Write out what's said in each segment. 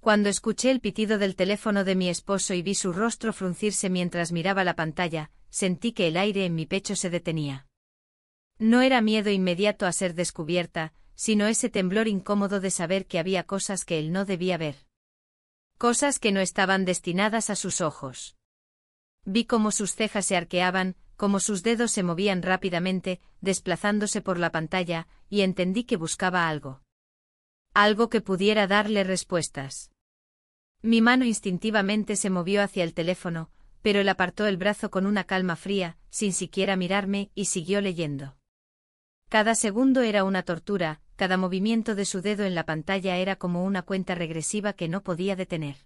Cuando escuché el pitido del teléfono de mi esposo y vi su rostro fruncirse mientras miraba la pantalla, sentí que el aire en mi pecho se detenía. No era miedo inmediato a ser descubierta, sino ese temblor incómodo de saber que había cosas que él no debía ver. Cosas que no estaban destinadas a sus ojos. Vi cómo sus cejas se arqueaban, cómo sus dedos se movían rápidamente, desplazándose por la pantalla, y entendí que buscaba algo. Algo que pudiera darle respuestas. Mi mano instintivamente se movió hacia el teléfono, pero él apartó el brazo con una calma fría, sin siquiera mirarme, y siguió leyendo. Cada segundo era una tortura, cada movimiento de su dedo en la pantalla era como una cuenta regresiva que no podía detener.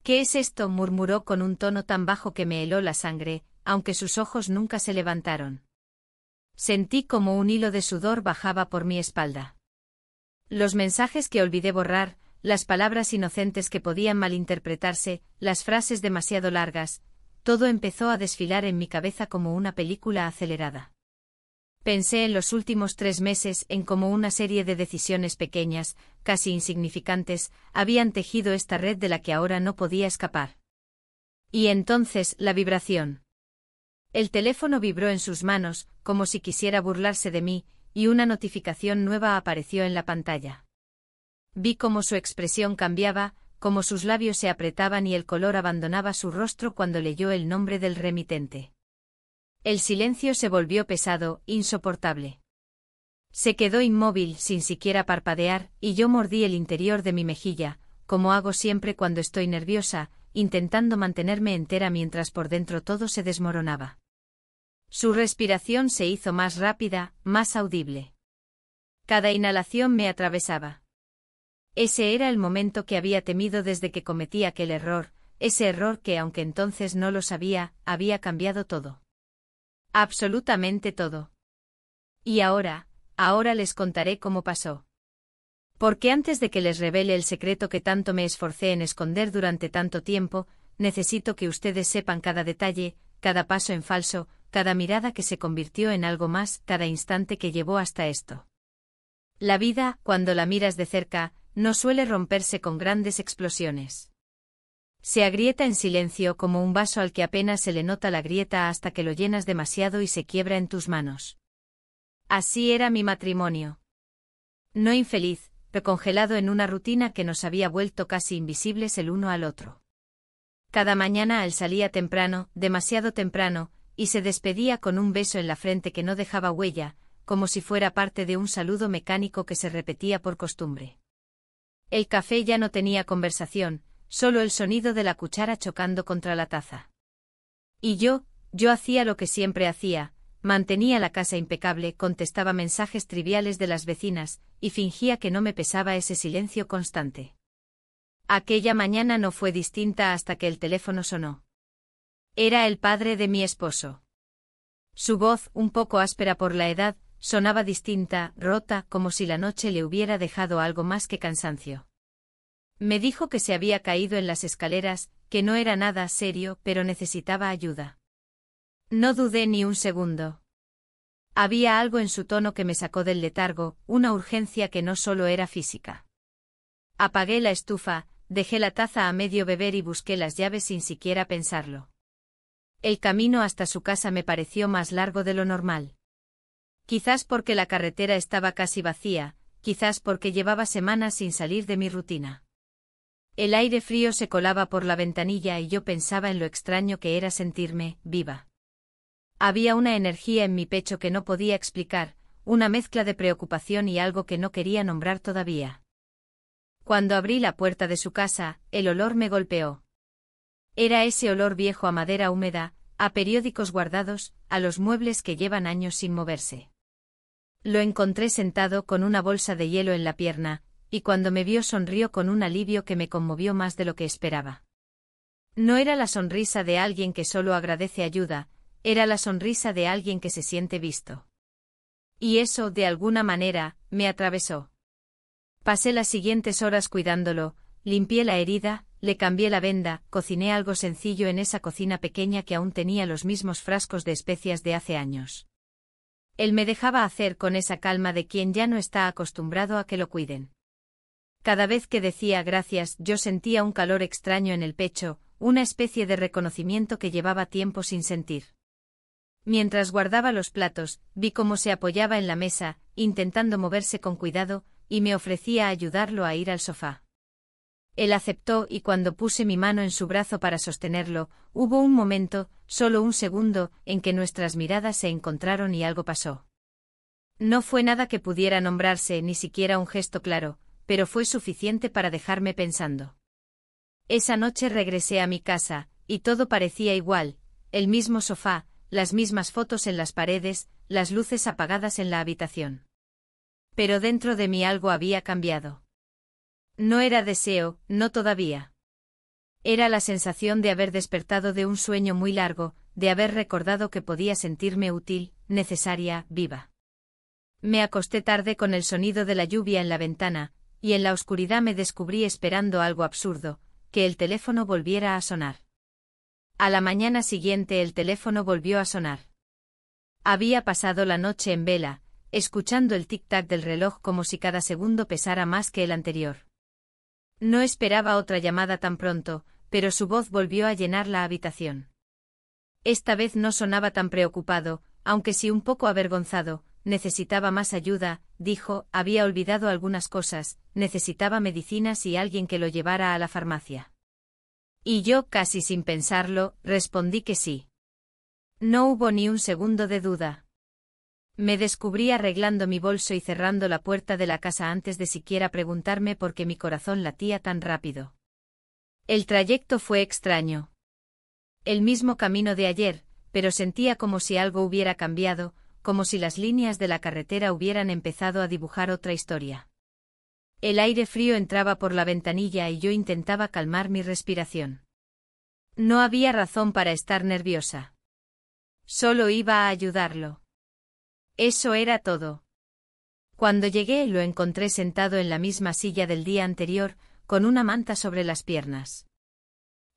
¿Qué es esto?, murmuró con un tono tan bajo que me heló la sangre, aunque sus ojos nunca se levantaron. Sentí como un hilo de sudor bajaba por mi espalda. Los mensajes que olvidé borrar, las palabras inocentes que podían malinterpretarse, las frases demasiado largas, todo empezó a desfilar en mi cabeza como una película acelerada. Pensé en los últimos 3 meses, en cómo una serie de decisiones pequeñas, casi insignificantes, habían tejido esta red de la que ahora no podía escapar. Y entonces, la vibración. El teléfono vibró en sus manos, como si quisiera burlarse de mí, y una notificación nueva apareció en la pantalla. Vi cómo su expresión cambiaba, cómo sus labios se apretaban y el color abandonaba su rostro cuando leyó el nombre del remitente. El silencio se volvió pesado, insoportable. Se quedó inmóvil, sin siquiera parpadear, y yo mordí el interior de mi mejilla, como hago siempre cuando estoy nerviosa, intentando mantenerme entera mientras por dentro todo se desmoronaba. Su respiración se hizo más rápida, más audible. Cada inhalación me atravesaba. Ese era el momento que había temido desde que cometí aquel error, ese error que, aunque entonces no lo sabía, había cambiado todo. Absolutamente todo. Y ahora les contaré cómo pasó. Porque antes de que les revele el secreto que tanto me esforcé en esconder durante tanto tiempo, necesito que ustedes sepan cada detalle, cada paso en falso, cada mirada que se convirtió en algo más, cada instante que llevó hasta esto. La vida, cuando la miras de cerca, no suele romperse con grandes explosiones. Se agrieta en silencio como un vaso al que apenas se le nota la grieta hasta que lo llenas demasiado y se quiebra en tus manos. Así era mi matrimonio. No infeliz, pero congelado en una rutina que nos había vuelto casi invisibles el uno al otro. Cada mañana él salía temprano, demasiado temprano, y se despedía con un beso en la frente que no dejaba huella, como si fuera parte de un saludo mecánico que se repetía por costumbre. El café ya no tenía conversación, solo el sonido de la cuchara chocando contra la taza. Y yo hacía lo que siempre hacía, mantenía la casa impecable, contestaba mensajes triviales de las vecinas, y fingía que no me pesaba ese silencio constante. Aquella mañana no fue distinta hasta que el teléfono sonó. Era el padre de mi esposo. Su voz, un poco áspera por la edad, sonaba distinta, rota, como si la noche le hubiera dejado algo más que cansancio. Me dijo que se había caído en las escaleras, que no era nada serio, pero necesitaba ayuda. No dudé ni un segundo. Había algo en su tono que me sacó del letargo, una urgencia que no solo era física. Apagué la estufa, dejé la taza a medio beber y busqué las llaves sin siquiera pensarlo. El camino hasta su casa me pareció más largo de lo normal. Quizás porque la carretera estaba casi vacía, quizás porque llevaba semanas sin salir de mi rutina. El aire frío se colaba por la ventanilla y yo pensaba en lo extraño que era sentirme viva. Había una energía en mi pecho que no podía explicar, una mezcla de preocupación y algo que no quería nombrar todavía. Cuando abrí la puerta de su casa, el olor me golpeó. Era ese olor viejo a madera húmeda, a periódicos guardados, a los muebles que llevan años sin moverse. Lo encontré sentado con una bolsa de hielo en la pierna, y cuando me vio sonrió con un alivio que me conmovió más de lo que esperaba. No era la sonrisa de alguien que solo agradece ayuda, era la sonrisa de alguien que se siente visto. Y eso, de alguna manera, me atravesó. Pasé las siguientes horas cuidándolo, limpié la herida, le cambié la venda, cociné algo sencillo en esa cocina pequeña que aún tenía los mismos frascos de especias de hace años. Él me dejaba hacer con esa calma de quien ya no está acostumbrado a que lo cuiden. Cada vez que decía gracias, yo sentía un calor extraño en el pecho, una especie de reconocimiento que llevaba tiempo sin sentir. Mientras guardaba los platos, vi cómo se apoyaba en la mesa, intentando moverse con cuidado, y me ofrecía ayudarlo a ir al sofá. Él aceptó y cuando puse mi mano en su brazo para sostenerlo, hubo un momento, solo un segundo, en que nuestras miradas se encontraron y algo pasó. No fue nada que pudiera nombrarse, ni siquiera un gesto claro, pero fue suficiente para dejarme pensando. Esa noche regresé a mi casa, y todo parecía igual, el mismo sofá, las mismas fotos en las paredes, las luces apagadas en la habitación. Pero dentro de mí algo había cambiado. No era deseo, no todavía. Era la sensación de haber despertado de un sueño muy largo, de haber recordado que podía sentirme útil, necesaria, viva. Me acosté tarde con el sonido de la lluvia en la ventana, y en la oscuridad me descubrí esperando algo absurdo, que el teléfono volviera a sonar. A la mañana siguiente el teléfono volvió a sonar. Había pasado la noche en vela, escuchando el tic-tac del reloj como si cada segundo pesara más que el anterior. No esperaba otra llamada tan pronto, pero su voz volvió a llenar la habitación. Esta vez no sonaba tan preocupado, aunque sí un poco avergonzado. Necesitaba más ayuda, dijo, había olvidado algunas cosas, necesitaba medicinas y alguien que lo llevara a la farmacia. Y yo, casi sin pensarlo, respondí que sí. No hubo ni un segundo de duda. Me descubrí arreglando mi bolso y cerrando la puerta de la casa antes de siquiera preguntarme por qué mi corazón latía tan rápido. El trayecto fue extraño. El mismo camino de ayer, pero sentía como si algo hubiera cambiado, como si las líneas de la carretera hubieran empezado a dibujar otra historia. El aire frío entraba por la ventanilla y yo intentaba calmar mi respiración. No había razón para estar nerviosa. Solo iba a ayudarlo. Eso era todo. Cuando llegué lo encontré sentado en la misma silla del día anterior, con una manta sobre las piernas.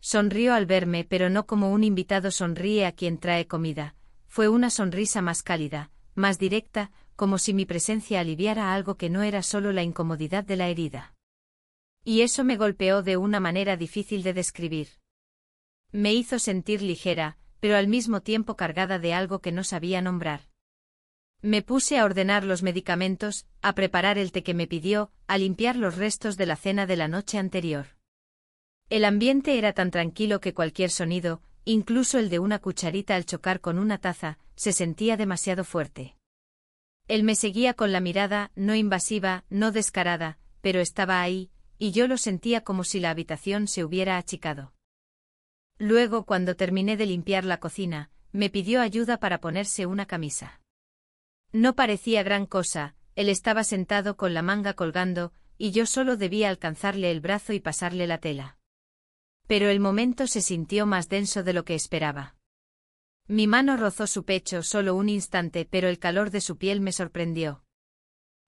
Sonrió al verme, pero no como un invitado sonríe a quien trae comida. Fue una sonrisa más cálida, más directa, como si mi presencia aliviara algo que no era solo la incomodidad de la herida. Y eso me golpeó de una manera difícil de describir. Me hizo sentir ligera, pero al mismo tiempo cargada de algo que no sabía nombrar. Me puse a ordenar los medicamentos, a preparar el té que me pidió, a limpiar los restos de la cena de la noche anterior. El ambiente era tan tranquilo que cualquier sonido, incluso el de una cucharita al chocar con una taza, se sentía demasiado fuerte. Él me seguía con la mirada, no invasiva, no descarada, pero estaba ahí, y yo lo sentía como si la habitación se hubiera achicado. Luego, cuando terminé de limpiar la cocina, me pidió ayuda para ponerse una camisa. No parecía gran cosa, él estaba sentado con la manga colgando, y yo solo debía alcanzarle el brazo y pasarle la tela. Pero el momento se sintió más denso de lo que esperaba. Mi mano rozó su pecho solo un instante, pero el calor de su piel me sorprendió.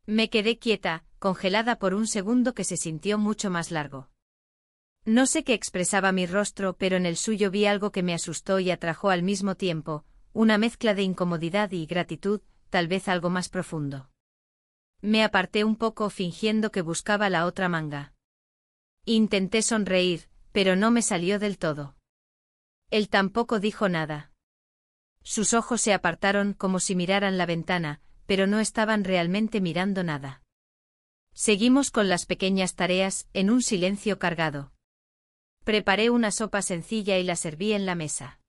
Me quedé quieta, congelada por un segundo que se sintió mucho más largo. No sé qué expresaba mi rostro, pero en el suyo vi algo que me asustó y atrajo al mismo tiempo, una mezcla de incomodidad y gratitud, tal vez algo más profundo. Me aparté un poco fingiendo que buscaba la otra manga. Intenté sonreír, pero no me salió del todo. Él tampoco dijo nada. Sus ojos se apartaron como si miraran la ventana, pero no estaban realmente mirando nada. Seguimos con las pequeñas tareas, en un silencio cargado. Preparé una sopa sencilla y la serví en la mesa.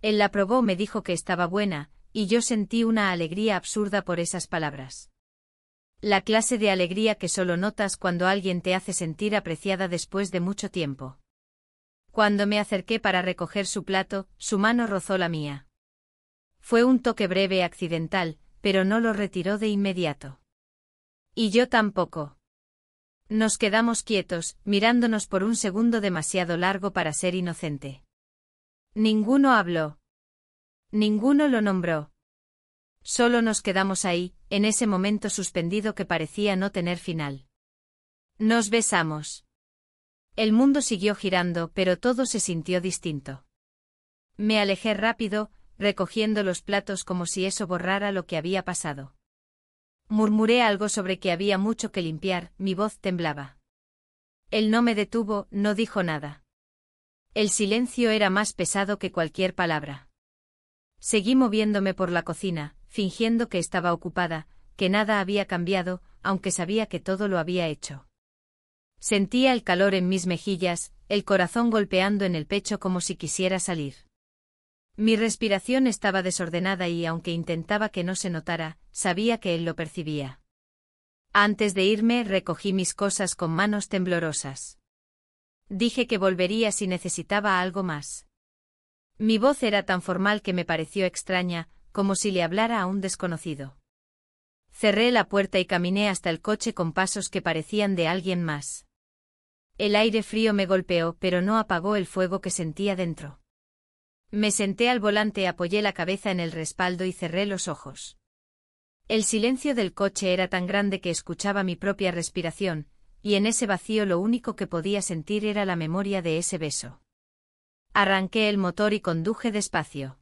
Él la probó, me dijo que estaba buena, y yo sentí una alegría absurda por esas palabras. La clase de alegría que solo notas cuando alguien te hace sentir apreciada después de mucho tiempo. Cuando me acerqué para recoger su plato, su mano rozó la mía. Fue un toque breve, accidental, pero no lo retiró de inmediato. Y yo tampoco. Nos quedamos quietos, mirándonos por un segundo demasiado largo para ser inocente. Ninguno habló. Ninguno lo nombró. Solo nos quedamos ahí, en ese momento suspendido que parecía no tener final. Nos besamos. El mundo siguió girando, pero todo se sintió distinto. Me alejé rápido, recogiendo los platos como si eso borrara lo que había pasado. Murmuré algo sobre que había mucho que limpiar, mi voz temblaba. Él no me detuvo, no dijo nada. El silencio era más pesado que cualquier palabra. Seguí moviéndome por la cocina, fingiendo que estaba ocupada, que nada había cambiado, aunque sabía que todo lo había hecho. Sentía el calor en mis mejillas, el corazón golpeando en el pecho como si quisiera salir. Mi respiración estaba desordenada y aunque intentaba que no se notara, sabía que él lo percibía. Antes de irme recogí mis cosas con manos temblorosas. Dije que volvería si necesitaba algo más. Mi voz era tan formal que me pareció extraña, como si le hablara a un desconocido. Cerré la puerta y caminé hasta el coche con pasos que parecían de alguien más. El aire frío me golpeó, pero no apagó el fuego que sentía dentro. Me senté al volante, apoyé la cabeza en el respaldo y cerré los ojos. El silencio del coche era tan grande que escuchaba mi propia respiración, y en ese vacío lo único que podía sentir era la memoria de ese beso. Arranqué el motor y conduje despacio.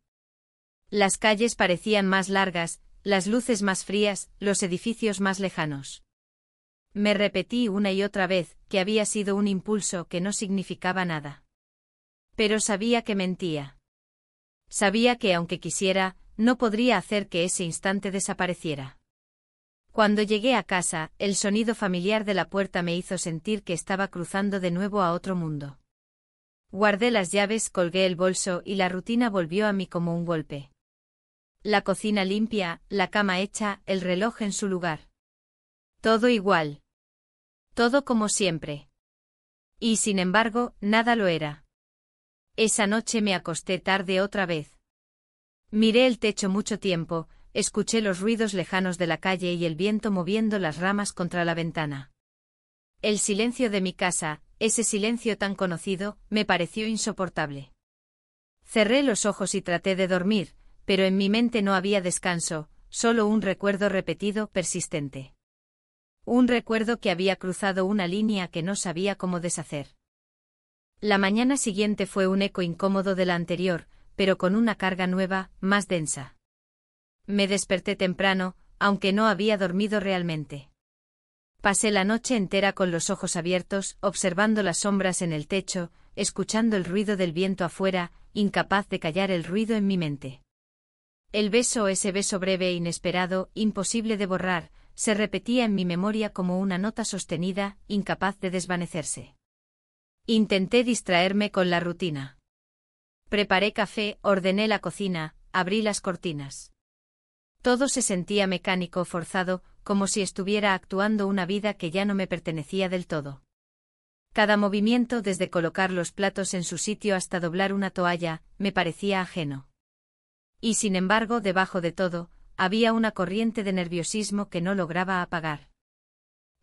Las calles parecían más largas, las luces más frías, los edificios más lejanos. Me repetí una y otra vez que había sido un impulso que no significaba nada. Pero sabía que mentía. Sabía que aunque quisiera, no podría hacer que ese instante desapareciera. Cuando llegué a casa, el sonido familiar de la puerta me hizo sentir que estaba cruzando de nuevo a otro mundo. Guardé las llaves, colgué el bolso y la rutina volvió a mí como un golpe. La cocina limpia, la cama hecha, el reloj en su lugar. Todo igual. Todo como siempre. Y sin embargo, nada lo era. Esa noche me acosté tarde otra vez. Miré el techo mucho tiempo, escuché los ruidos lejanos de la calle y el viento moviendo las ramas contra la ventana. El silencio de mi casa, ese silencio tan conocido, me pareció insoportable. Cerré los ojos y traté de dormir, pero en mi mente no había descanso, solo un recuerdo repetido, persistente. Un recuerdo que había cruzado una línea que no sabía cómo deshacer. La mañana siguiente fue un eco incómodo de la anterior, pero con una carga nueva, más densa. Me desperté temprano, aunque no había dormido realmente. Pasé la noche entera con los ojos abiertos, observando las sombras en el techo, escuchando el ruido del viento afuera, incapaz de callar el ruido en mi mente. El beso, ese beso breve e inesperado, imposible de borrar, se repetía en mi memoria como una nota sostenida, incapaz de desvanecerse. Intenté distraerme con la rutina. Preparé café, ordené la cocina, abrí las cortinas. Todo se sentía mecánico, forzado, como si estuviera actuando una vida que ya no me pertenecía del todo. Cada movimiento, desde colocar los platos en su sitio hasta doblar una toalla, me parecía ajeno. Y sin embargo, debajo de todo, había una corriente de nerviosismo que no lograba apagar.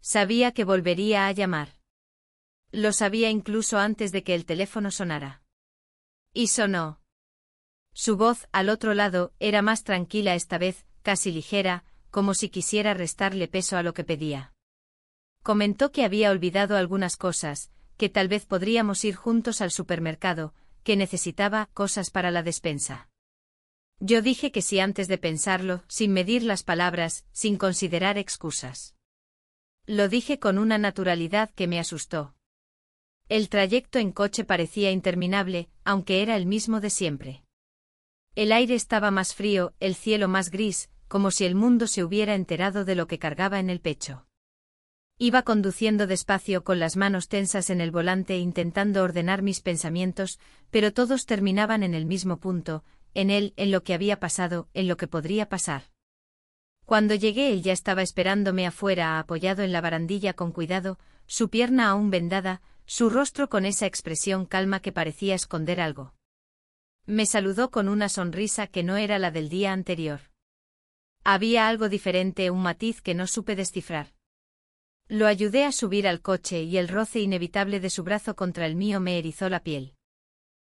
Sabía que volvería a llamar. Lo sabía incluso antes de que el teléfono sonara. Y sonó. Su voz, al otro lado, era más tranquila esta vez, casi ligera, como si quisiera restarle peso a lo que pedía. Comentó que había olvidado algunas cosas, que tal vez podríamos ir juntos al supermercado, que necesitaba cosas para la despensa. Yo dije que sí antes de pensarlo, sin medir las palabras, sin considerar excusas. Lo dije con una naturalidad que me asustó. El trayecto en coche parecía interminable, aunque era el mismo de siempre. El aire estaba más frío, el cielo más gris, como si el mundo se hubiera enterado de lo que cargaba en el pecho. Iba conduciendo despacio con las manos tensas en el volante intentando ordenar mis pensamientos, pero todos terminaban en el mismo punto, en él, en lo que había pasado, en lo que podría pasar. Cuando llegué él ya estaba esperándome afuera, apoyado en la barandilla con cuidado, su pierna aún vendada, su rostro con esa expresión calma que parecía esconder algo. Me saludó con una sonrisa que no era la del día anterior. Había algo diferente, un matiz que no supe descifrar. Lo ayudé a subir al coche y el roce inevitable de su brazo contra el mío me erizó la piel.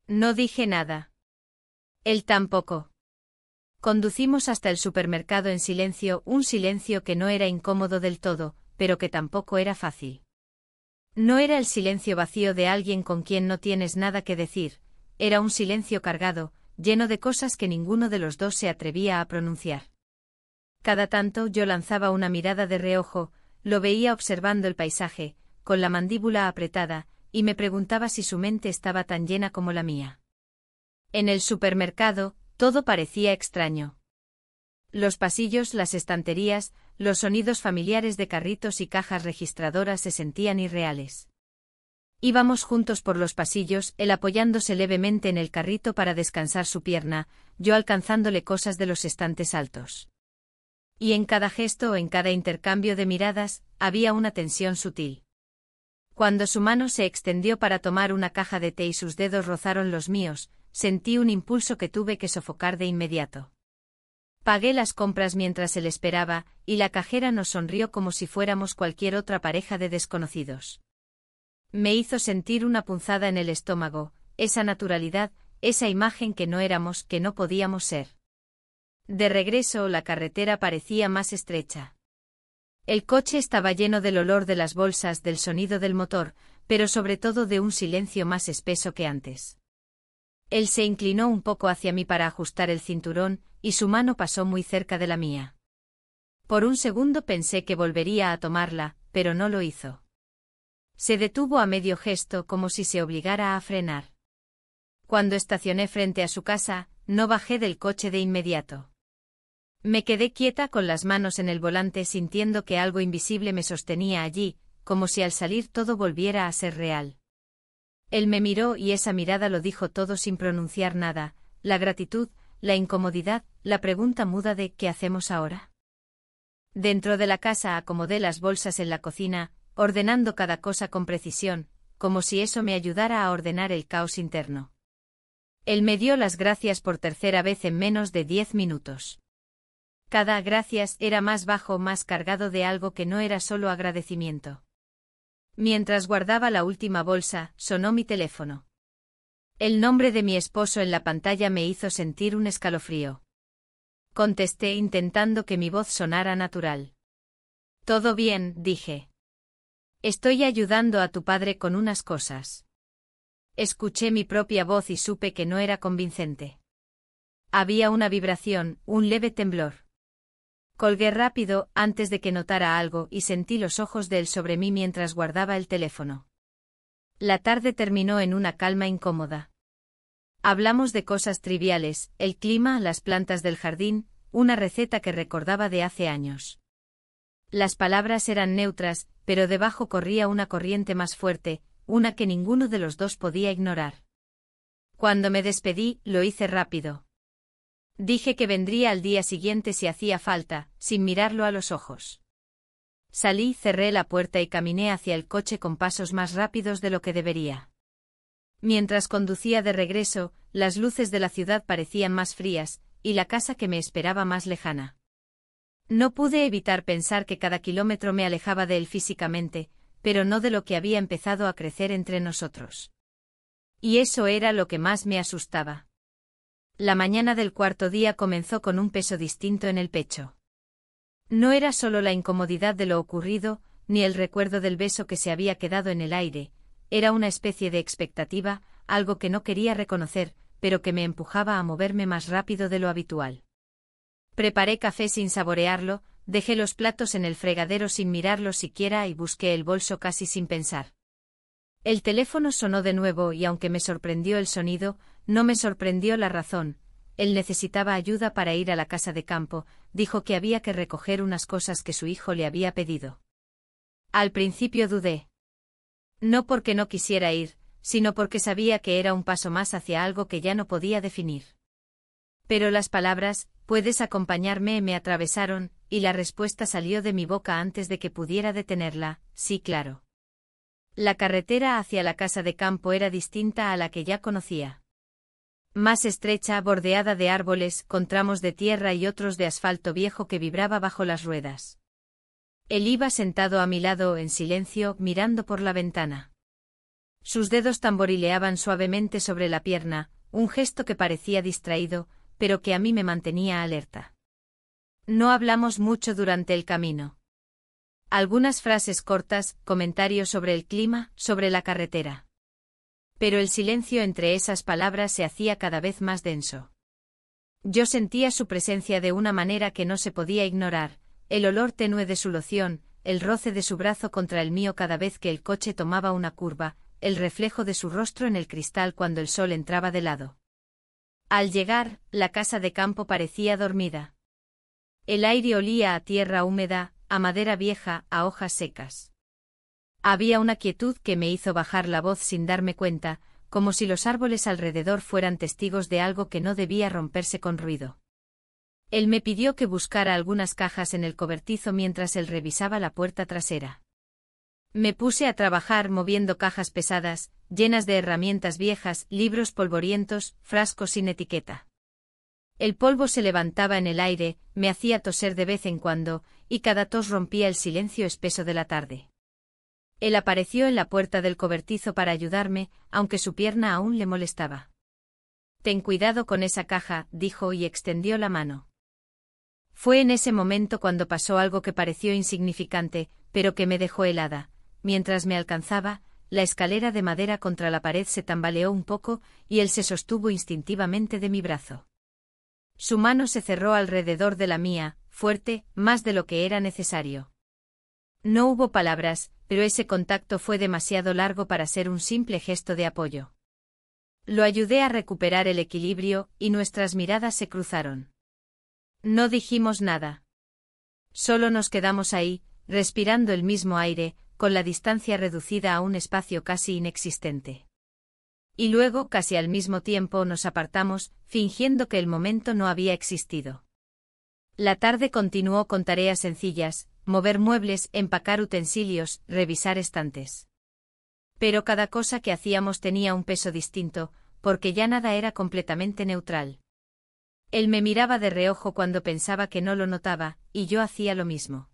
No dije nada. Él tampoco. Conducimos hasta el supermercado en silencio, un silencio que no era incómodo del todo, pero que tampoco era fácil. No era el silencio vacío de alguien con quien no tienes nada que decir, era un silencio cargado, lleno de cosas que ninguno de los dos se atrevía a pronunciar. Cada tanto yo lanzaba una mirada de reojo, lo veía observando el paisaje, con la mandíbula apretada, y me preguntaba si su mente estaba tan llena como la mía. En el supermercado, todo parecía extraño. Los pasillos, las estanterías, los sonidos familiares de carritos y cajas registradoras se sentían irreales. Íbamos juntos por los pasillos, él apoyándose levemente en el carrito para descansar su pierna, yo alcanzándole cosas de los estantes altos. Y en cada gesto o en cada intercambio de miradas, había una tensión sutil. Cuando su mano se extendió para tomar una caja de té y sus dedos rozaron los míos, sentí un impulso que tuve que sofocar de inmediato. Pagué las compras mientras él esperaba, y la cajera nos sonrió como si fuéramos cualquier otra pareja de desconocidos. Me hizo sentir una punzada en el estómago, esa naturalidad, esa imagen que no éramos, que no podíamos ser. De regreso, la carretera parecía más estrecha. El coche estaba lleno del olor de las bolsas, del sonido del motor, pero sobre todo de un silencio más espeso que antes. Él se inclinó un poco hacia mí para ajustar el cinturón, y su mano pasó muy cerca de la mía. Por un segundo pensé que volvería a tomarla, pero no lo hizo. Se detuvo a medio gesto como si se obligara a frenar. Cuando estacioné frente a su casa, no bajé del coche de inmediato. Me quedé quieta con las manos en el volante sintiendo que algo invisible me sostenía allí, como si al salir todo volviera a ser real. Él me miró y esa mirada lo dijo todo sin pronunciar nada, la gratitud, la incomodidad, la pregunta muda de ¿qué hacemos ahora? Dentro de la casa acomodé las bolsas en la cocina, ordenando cada cosa con precisión, como si eso me ayudara a ordenar el caos interno. Él me dio las gracias por tercera vez en menos de 10 minutos. Cada gracias era más bajo, más cargado de algo que no era solo agradecimiento. Mientras guardaba la última bolsa, sonó mi teléfono. El nombre de mi esposo en la pantalla me hizo sentir un escalofrío. Contesté intentando que mi voz sonara natural. «Todo bien», dije. «Estoy ayudando a tu padre con unas cosas». Escuché mi propia voz y supe que no era convincente. Había una vibración, un leve temblor. Colgué rápido, antes de que notara algo, y sentí los ojos de él sobre mí mientras guardaba el teléfono. La tarde terminó en una calma incómoda. Hablamos de cosas triviales, el clima, las plantas del jardín, una receta que recordaba de hace años. Las palabras eran neutras, pero debajo corría una corriente más fuerte, una que ninguno de los dos podía ignorar. Cuando me despedí, lo hice rápido. Dije que vendría al día siguiente si hacía falta, sin mirarlo a los ojos. Salí, cerré la puerta y caminé hacia el coche con pasos más rápidos de lo que debería. Mientras conducía de regreso, las luces de la ciudad parecían más frías, y la casa que me esperaba más lejana. No pude evitar pensar que cada kilómetro me alejaba de él físicamente, pero no de lo que había empezado a crecer entre nosotros. Y eso era lo que más me asustaba. La mañana del cuarto día comenzó con un peso distinto en el pecho. No era solo la incomodidad de lo ocurrido, ni el recuerdo del beso que se había quedado en el aire, era una especie de expectativa, algo que no quería reconocer, pero que me empujaba a moverme más rápido de lo habitual. Preparé café sin saborearlo, dejé los platos en el fregadero sin mirarlos siquiera y busqué el bolso casi sin pensar. El teléfono sonó de nuevo y aunque me sorprendió el sonido, no me sorprendió la razón. Él necesitaba ayuda para ir a la casa de campo, dijo que había que recoger unas cosas que su hijo le había pedido. Al principio dudé. No porque no quisiera ir, sino porque sabía que era un paso más hacia algo que ya no podía definir. Pero las palabras, «¿puedes acompañarme?», me atravesaron, y la respuesta salió de mi boca antes de que pudiera detenerla, «Sí, claro». La carretera hacia la casa de campo era distinta a la que ya conocía. Más estrecha, bordeada de árboles, con tramos de tierra y otros de asfalto viejo que vibraba bajo las ruedas. Él iba sentado a mi lado en silencio, mirando por la ventana. Sus dedos tamborileaban suavemente sobre la pierna, un gesto que parecía distraído, pero que a mí me mantenía alerta. No hablamos mucho durante el camino. Algunas frases cortas, comentarios sobre el clima, sobre la carretera. Pero el silencio entre esas palabras se hacía cada vez más denso. Yo sentía su presencia de una manera que no se podía ignorar, el olor tenue de su loción, el roce de su brazo contra el mío cada vez que el coche tomaba una curva, el reflejo de su rostro en el cristal cuando el sol entraba de lado. Al llegar, la casa de campo parecía dormida. El aire olía a tierra húmeda, a madera vieja, a hojas secas. Había una quietud que me hizo bajar la voz sin darme cuenta, como si los árboles alrededor fueran testigos de algo que no debía romperse con ruido. Él me pidió que buscara algunas cajas en el cobertizo mientras él revisaba la puerta trasera. Me puse a trabajar moviendo cajas pesadas, llenas de herramientas viejas, libros polvorientos, frascos sin etiqueta. El polvo se levantaba en el aire, me hacía toser de vez en cuando, y cada tos rompía el silencio espeso de la tarde. Él apareció en la puerta del cobertizo para ayudarme, aunque su pierna aún le molestaba. «Ten cuidado con esa caja», dijo y extendió la mano. Fue en ese momento cuando pasó algo que pareció insignificante, pero que me dejó helada. Mientras me alcanzaba, la escalera de madera contra la pared se tambaleó un poco, y él se sostuvo instintivamente de mi brazo. Su mano se cerró alrededor de la mía, fuerte, más de lo que era necesario. No hubo palabras, pero ese contacto fue demasiado largo para ser un simple gesto de apoyo. Lo ayudé a recuperar el equilibrio, y nuestras miradas se cruzaron. No dijimos nada. Solo nos quedamos ahí, respirando el mismo aire, con la distancia reducida a un espacio casi inexistente. Y luego, casi al mismo tiempo, nos apartamos, fingiendo que el momento no había existido. La tarde continuó con tareas sencillas: mover muebles, empacar utensilios, revisar estantes. Pero cada cosa que hacíamos tenía un peso distinto, porque ya nada era completamente neutral. Él me miraba de reojo cuando pensaba que no lo notaba, y yo hacía lo mismo.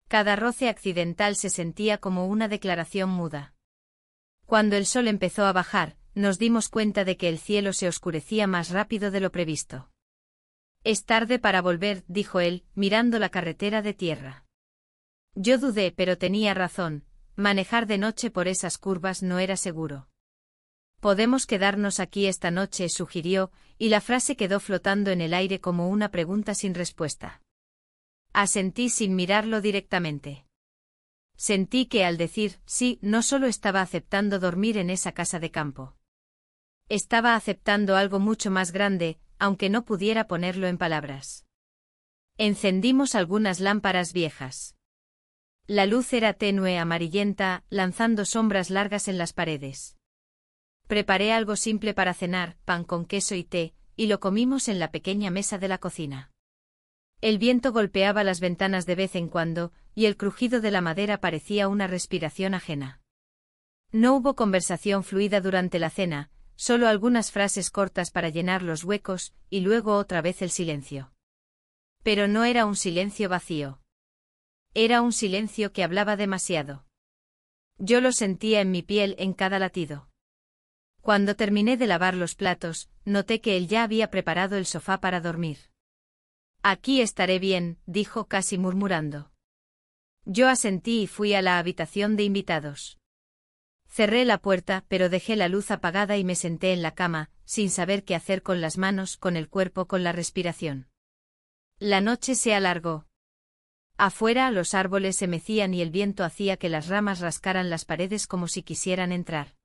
Cada roce accidental se sentía como una declaración muda. Cuando el sol empezó a bajar, nos dimos cuenta de que el cielo se oscurecía más rápido de lo previsto. «Es tarde para volver», dijo él, mirando la carretera de tierra. Yo dudé, pero tenía razón. Manejar de noche por esas curvas no era seguro. «Podemos quedarnos aquí esta noche», sugirió, y la frase quedó flotando en el aire como una pregunta sin respuesta. Asentí sin mirarlo directamente. Sentí que al decir sí, no solo estaba aceptando dormir en esa casa de campo. Estaba aceptando algo mucho más grande, aunque no pudiera ponerlo en palabras. Encendimos algunas lámparas viejas. La luz era tenue, amarillenta, lanzando sombras largas en las paredes. Preparé algo simple para cenar, pan con queso y té, y lo comimos en la pequeña mesa de la cocina. El viento golpeaba las ventanas de vez en cuando, y el crujido de la madera parecía una respiración ajena. No hubo conversación fluida durante la cena, solo algunas frases cortas para llenar los huecos, y luego otra vez el silencio. Pero no era un silencio vacío. Era un silencio que hablaba demasiado. Yo lo sentía en mi piel, en cada latido. Cuando terminé de lavar los platos, noté que él ya había preparado el sofá para dormir. «Aquí estaré bien», dijo casi murmurando. Yo asentí y fui a la habitación de invitados. Cerré la puerta, pero dejé la luz apagada y me senté en la cama, sin saber qué hacer con las manos, con el cuerpo, con la respiración. La noche se alargó. Afuera los árboles se mecían y el viento hacía que las ramas rascaran las paredes como si quisieran entrar.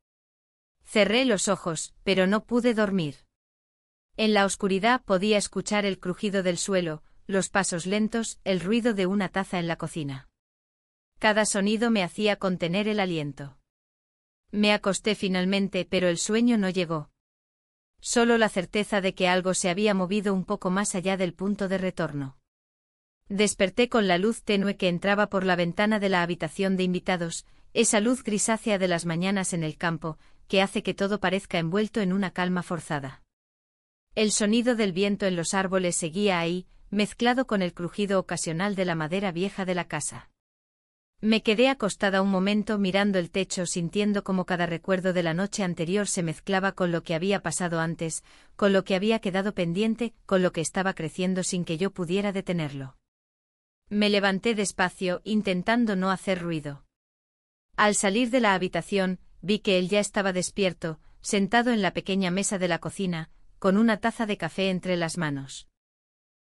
Cerré los ojos, pero no pude dormir. En la oscuridad podía escuchar el crujido del suelo, los pasos lentos, el ruido de una taza en la cocina. Cada sonido me hacía contener el aliento. Me acosté finalmente, pero el sueño no llegó. Solo la certeza de que algo se había movido un poco más allá del punto de retorno. Desperté con la luz tenue que entraba por la ventana de la habitación de invitados, esa luz grisácea de las mañanas en el campo, que hace que todo parezca envuelto en una calma forzada. El sonido del viento en los árboles seguía ahí, mezclado con el crujido ocasional de la madera vieja de la casa. Me quedé acostada un momento mirando el techo, sintiendo como cada recuerdo de la noche anterior se mezclaba con lo que había pasado antes, con lo que había quedado pendiente, con lo que estaba creciendo sin que yo pudiera detenerlo. Me levanté despacio, intentando no hacer ruido. Al salir de la habitación, vi que él ya estaba despierto, sentado en la pequeña mesa de la cocina, con una taza de café entre las manos.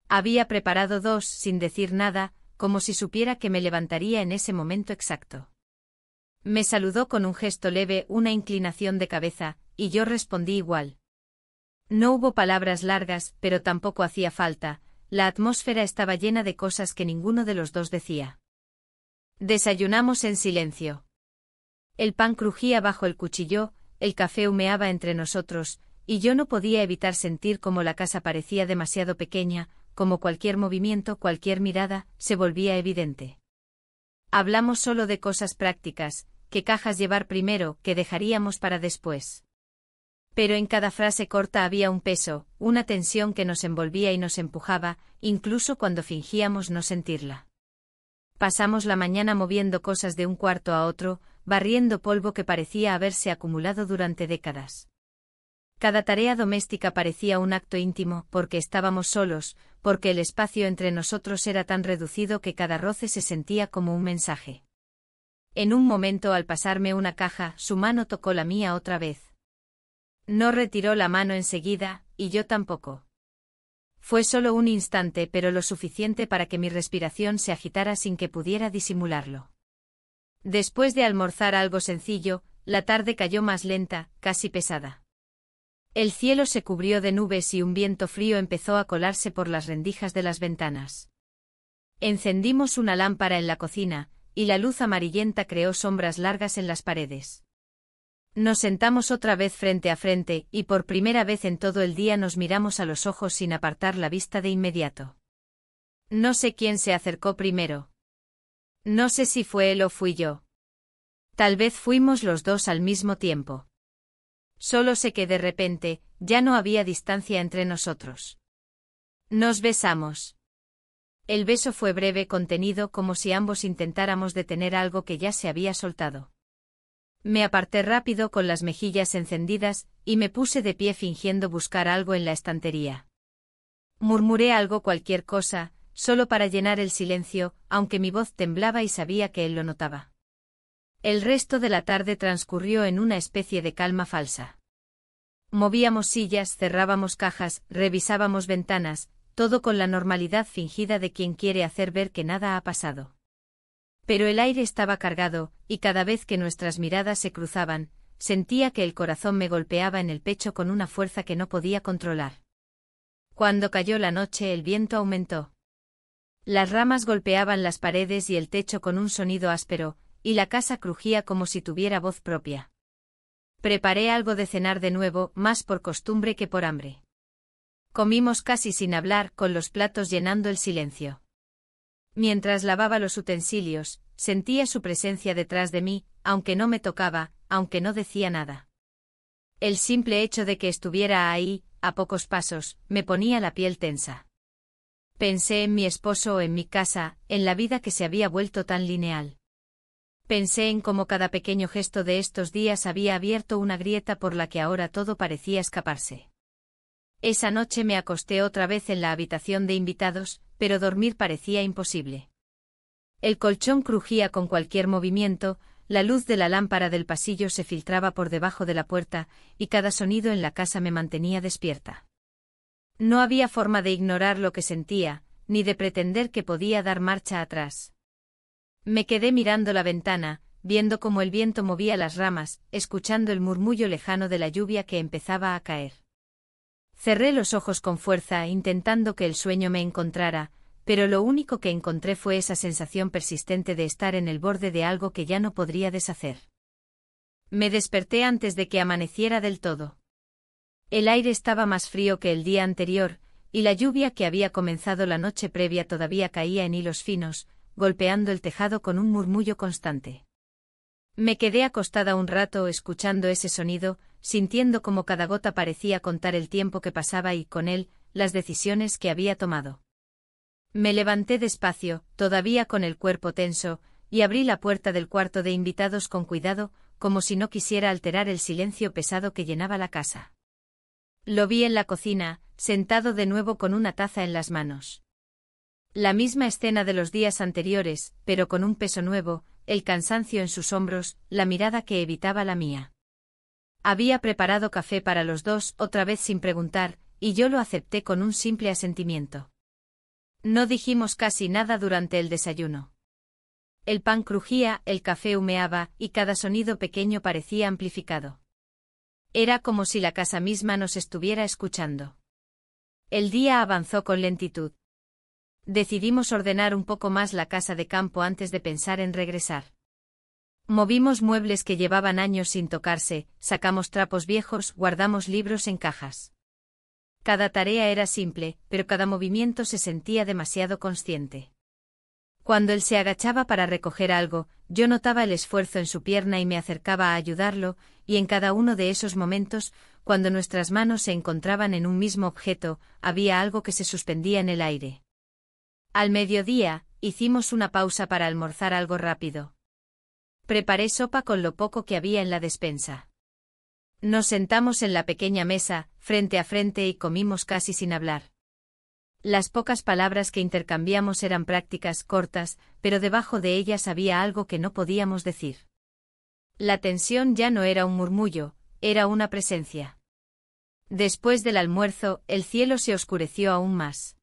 Había preparado dos, sin decir nada, como si supiera que me levantaría en ese momento exacto. Me saludó con un gesto leve, una inclinación de cabeza, y yo respondí igual. No hubo palabras largas, pero tampoco hacía falta, la atmósfera estaba llena de cosas que ninguno de los dos decía. Desayunamos en silencio. El pan crujía bajo el cuchillo, el café humeaba entre nosotros, y yo no podía evitar sentir cómo la casa parecía demasiado pequeña, como cualquier movimiento, cualquier mirada, se volvía evidente. Hablamos solo de cosas prácticas, qué cajas llevar primero, qué dejaríamos para después. Pero en cada frase corta había un peso, una tensión que nos envolvía y nos empujaba, incluso cuando fingíamos no sentirla. Pasamos la mañana moviendo cosas de un cuarto a otro, barriendo polvo que parecía haberse acumulado durante décadas. Cada tarea doméstica parecía un acto íntimo, porque estábamos solos, porque el espacio entre nosotros era tan reducido que cada roce se sentía como un mensaje. En un momento, al pasarme una caja, su mano tocó la mía otra vez. No retiró la mano enseguida, y yo tampoco. Fue solo un instante, pero lo suficiente para que mi respiración se agitara sin que pudiera disimularlo. Después de almorzar algo sencillo, la tarde cayó más lenta, casi pesada. El cielo se cubrió de nubes y un viento frío empezó a colarse por las rendijas de las ventanas. Encendimos una lámpara en la cocina, y la luz amarillenta creó sombras largas en las paredes. Nos sentamos otra vez frente a frente, y por primera vez en todo el día nos miramos a los ojos sin apartar la vista de inmediato. No sé quién se acercó primero. No sé si fue él o fui yo. Tal vez fuimos los dos al mismo tiempo. Solo sé que de repente, ya no había distancia entre nosotros. Nos besamos. El beso fue breve, contenido, como si ambos intentáramos detener algo que ya se había soltado. Me aparté rápido con las mejillas encendidas, y me puse de pie fingiendo buscar algo en la estantería. Murmuré algo, cualquier cosa, solo para llenar el silencio, aunque mi voz temblaba y sabía que él lo notaba. El resto de la tarde transcurrió en una especie de calma falsa. Movíamos sillas, cerrábamos cajas, revisábamos ventanas, todo con la normalidad fingida de quien quiere hacer ver que nada ha pasado. Pero el aire estaba cargado, y cada vez que nuestras miradas se cruzaban, sentía que el corazón me golpeaba en el pecho con una fuerza que no podía controlar. Cuando cayó la noche, el viento aumentó. Las ramas golpeaban las paredes y el techo con un sonido áspero, y la casa crujía como si tuviera voz propia. Preparé algo de cenar de nuevo, más por costumbre que por hambre. Comimos casi sin hablar, con los platos llenando el silencio. Mientras lavaba los utensilios, sentía su presencia detrás de mí, aunque no me tocaba, aunque no decía nada. El simple hecho de que estuviera ahí, a pocos pasos, me ponía la piel tensa. Pensé en mi esposo, en mi casa, en la vida que se había vuelto tan lineal. Pensé en cómo cada pequeño gesto de estos días había abierto una grieta por la que ahora todo parecía escaparse. Esa noche me acosté otra vez en la habitación de invitados, pero dormir parecía imposible. El colchón crujía con cualquier movimiento, la luz de la lámpara del pasillo se filtraba por debajo de la puerta, y cada sonido en la casa me mantenía despierta. No había forma de ignorar lo que sentía, ni de pretender que podía dar marcha atrás. Me quedé mirando la ventana, viendo cómo el viento movía las ramas, escuchando el murmullo lejano de la lluvia que empezaba a caer. Cerré los ojos con fuerza, intentando que el sueño me encontrara, pero lo único que encontré fue esa sensación persistente de estar en el borde de algo que ya no podría deshacer. Me desperté antes de que amaneciera del todo. El aire estaba más frío que el día anterior, y la lluvia que había comenzado la noche previa todavía caía en hilos finos, golpeando el tejado con un murmullo constante. Me quedé acostada un rato escuchando ese sonido, sintiendo como cada gota parecía contar el tiempo que pasaba y, con él, las decisiones que había tomado. Me levanté despacio, todavía con el cuerpo tenso, y abrí la puerta del cuarto de invitados con cuidado, como si no quisiera alterar el silencio pesado que llenaba la casa. Lo vi en la cocina, sentado de nuevo con una taza en las manos. La misma escena de los días anteriores, pero con un peso nuevo, el cansancio en sus hombros, la mirada que evitaba la mía. Había preparado café para los dos, otra vez sin preguntar, y yo lo acepté con un simple asentimiento. No dijimos casi nada durante el desayuno. El pan crujía, el café humeaba, y cada sonido pequeño parecía amplificado. Era como si la casa misma nos estuviera escuchando. El día avanzó con lentitud. Decidimos ordenar un poco más la casa de campo antes de pensar en regresar. Movimos muebles que llevaban años sin tocarse, sacamos trapos viejos, guardamos libros en cajas. Cada tarea era simple, pero cada movimiento se sentía demasiado consciente. Cuando él se agachaba para recoger algo, yo notaba el esfuerzo en su pierna y me acercaba a ayudarlo, y en cada uno de esos momentos, cuando nuestras manos se encontraban en un mismo objeto, había algo que se suspendía en el aire. Al mediodía, hicimos una pausa para almorzar algo rápido. Preparé sopa con lo poco que había en la despensa. Nos sentamos en la pequeña mesa, frente a frente y comimos casi sin hablar. Las pocas palabras que intercambiamos eran prácticas, cortas, pero debajo de ellas había algo que no podíamos decir. La tensión ya no era un murmullo, era una presencia. Después del almuerzo, el cielo se oscureció aún más.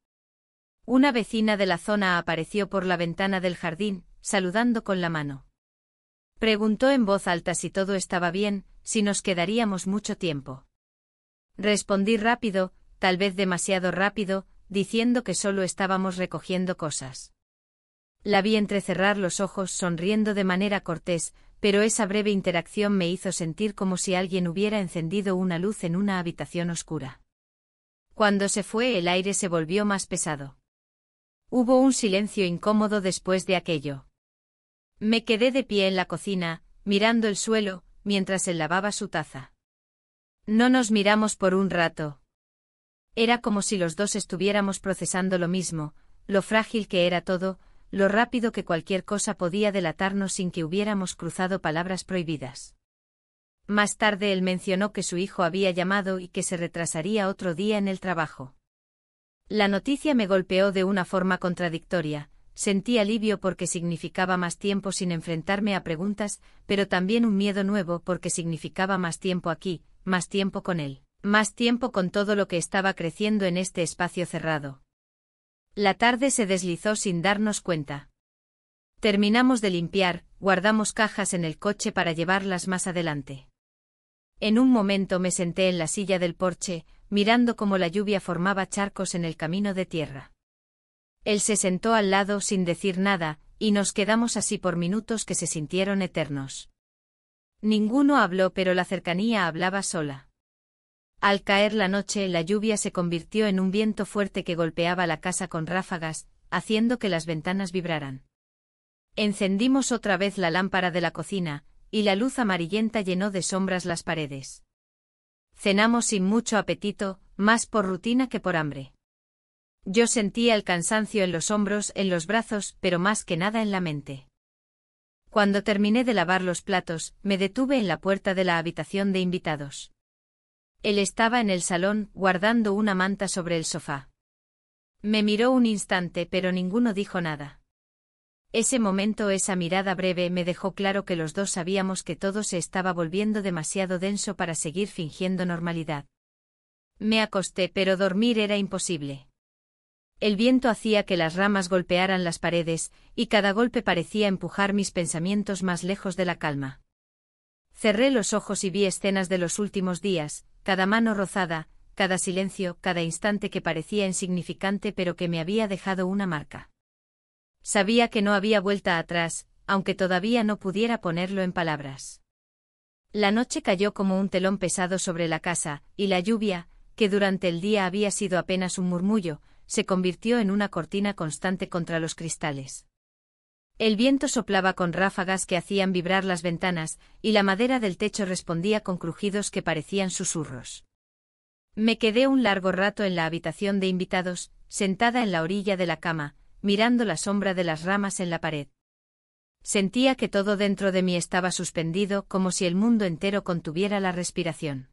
Una vecina de la zona apareció por la ventana del jardín, saludando con la mano. Preguntó en voz alta si todo estaba bien, si nos quedaríamos mucho tiempo. Respondí rápido, tal vez demasiado rápido, diciendo que solo estábamos recogiendo cosas. La vi entrecerrar los ojos sonriendo de manera cortés, pero esa breve interacción me hizo sentir como si alguien hubiera encendido una luz en una habitación oscura. Cuando se fue, el aire se volvió más pesado. Hubo un silencio incómodo después de aquello. Me quedé de pie en la cocina, mirando el suelo, mientras él lavaba su taza. No nos miramos por un rato. Era como si los dos estuviéramos procesando lo mismo, lo frágil que era todo, lo rápido que cualquier cosa podía delatarnos sin que hubiéramos cruzado palabras prohibidas. Más tarde él mencionó que su hijo había llamado y que se retrasaría otro día en el trabajo. La noticia me golpeó de una forma contradictoria. Sentí alivio porque significaba más tiempo sin enfrentarme a preguntas, pero también un miedo nuevo porque significaba más tiempo aquí, más tiempo con él, más tiempo con todo lo que estaba creciendo en este espacio cerrado. La tarde se deslizó sin darnos cuenta. Terminamos de limpiar, guardamos cajas en el coche para llevarlas más adelante. En un momento me senté en la silla del porche, mirando cómo la lluvia formaba charcos en el camino de tierra. Él se sentó al lado sin decir nada, y nos quedamos así por minutos que se sintieron eternos. Ninguno habló, pero la cercanía hablaba sola. Al caer la noche, la lluvia se convirtió en un viento fuerte que golpeaba la casa con ráfagas, haciendo que las ventanas vibraran. Encendimos otra vez la lámpara de la cocina, y la luz amarillenta llenó de sombras las paredes. Cenamos sin mucho apetito, más por rutina que por hambre. Yo sentía el cansancio en los hombros, en los brazos, pero más que nada en la mente. Cuando terminé de lavar los platos, me detuve en la puerta de la habitación de invitados. Él estaba en el salón, guardando una manta sobre el sofá. Me miró un instante, pero ninguno dijo nada. Ese momento, esa mirada breve, me dejó claro que los dos sabíamos que todo se estaba volviendo demasiado denso para seguir fingiendo normalidad. Me acosté, pero dormir era imposible. El viento hacía que las ramas golpearan las paredes, y cada golpe parecía empujar mis pensamientos más lejos de la calma. Cerré los ojos y vi escenas de los últimos días, cada mano rozada, cada silencio, cada instante que parecía insignificante pero que me había dejado una marca. Sabía que no había vuelta atrás, aunque todavía no pudiera ponerlo en palabras. La noche cayó como un telón pesado sobre la casa, y la lluvia, que durante el día había sido apenas un murmullo, se convirtió en una cortina constante contra los cristales. El viento soplaba con ráfagas que hacían vibrar las ventanas, y la madera del techo respondía con crujidos que parecían susurros. Me quedé un largo rato en la habitación de invitados, sentada en la orilla de la cama, mirando la sombra de las ramas en la pared. Sentía que todo dentro de mí estaba suspendido, como si el mundo entero contuviera la respiración.